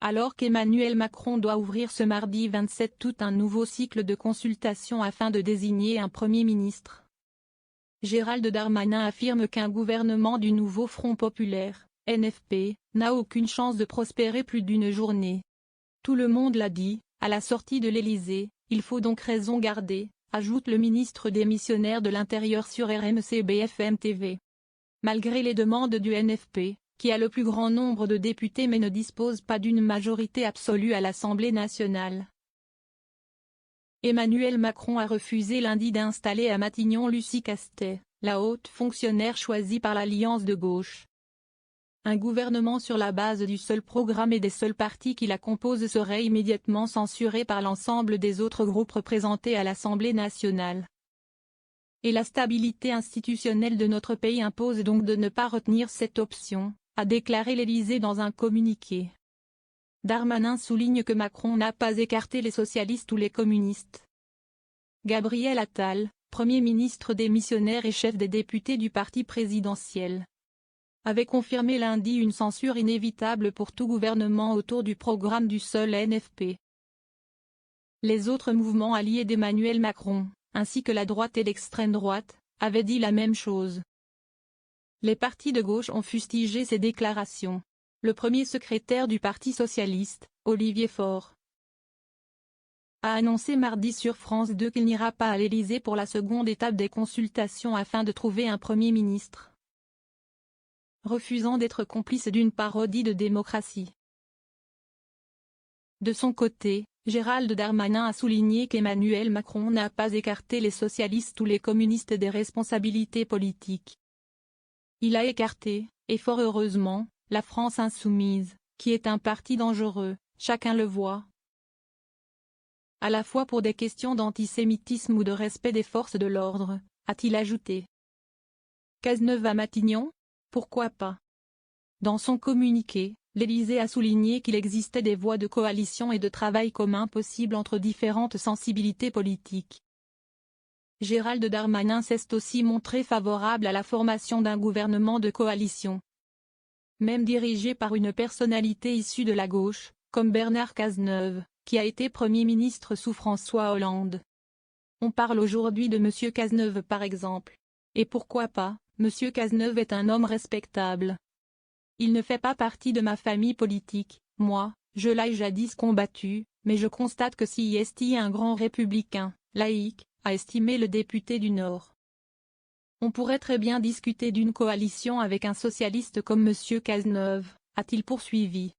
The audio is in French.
Alors qu'Emmanuel Macron doit ouvrir ce mardi 27 août un nouveau cycle de consultation afin de désigner un Premier ministre. Gérald Darmanin affirme qu'un gouvernement du nouveau Front populaire, NFP, n'a aucune chance de prospérer plus d'une journée. Tout le monde l'a dit, à la sortie de l'Élysée, il faut donc raison garder, ajoute le ministre démissionnaire de l'Intérieur sur RMC BFM TV. Malgré les demandes du NFP, qui a le plus grand nombre de députés mais ne dispose pas d'une majorité absolue à l'Assemblée nationale. Emmanuel Macron a refusé lundi d'installer à Matignon Lucie Castet, la haute fonctionnaire choisie par l'Alliance de gauche. Un gouvernement sur la base du seul programme et des seuls partis qui la composent serait immédiatement censuré par l'ensemble des autres groupes représentés à l'Assemblée nationale. Et la stabilité institutionnelle de notre pays impose donc de ne pas retenir cette option, a déclaré l'Élysée dans un communiqué. Darmanin souligne que Macron n'a pas écarté les socialistes ou les communistes. Gabriel Attal, Premier ministre démissionnaire et chef des députés du parti présidentiel, avait confirmé lundi une censure inévitable pour tout gouvernement autour du programme du seul NFP. Les autres mouvements alliés d'Emmanuel Macron, ainsi que la droite et l'extrême droite, avaient dit la même chose. Les partis de gauche ont fustigé ces déclarations. Le premier secrétaire du Parti socialiste, Olivier Faure, a annoncé mardi sur France 2 qu'il n'ira pas à l'Élysée pour la seconde étape des consultations afin de trouver un Premier ministre, refusant d'être complice d'une parodie de démocratie. De son côté, Gérald Darmanin a souligné qu'Emmanuel Macron n'a pas écarté les socialistes ou les communistes des responsabilités politiques. Il a écarté, et fort heureusement, la France insoumise, qui est un parti dangereux, chacun le voit. À la fois pour des questions d'antisémitisme ou de respect des forces de l'ordre, a-t-il ajouté. Cazeneuve à Matignon? Pourquoi pas? Dans son communiqué, l'Élysée a souligné qu'il existait des voies de coalition et de travail commun possibles entre différentes sensibilités politiques. Gérald Darmanin s'est aussi montré favorable à la formation d'un gouvernement de coalition, même dirigé par une personnalité issue de la gauche, comme Bernard Cazeneuve, qui a été Premier ministre sous François Hollande. On parle aujourd'hui de M. Cazeneuve par exemple. Et pourquoi pas, M. Cazeneuve est un homme respectable. Il ne fait pas partie de ma famille politique, moi, je l'ai jadis combattu, mais je constate que si est un grand républicain, laïque, a estimé le député du Nord. On pourrait très bien discuter d'une coalition avec un socialiste comme M. Cazeneuve, a-t-il poursuivi.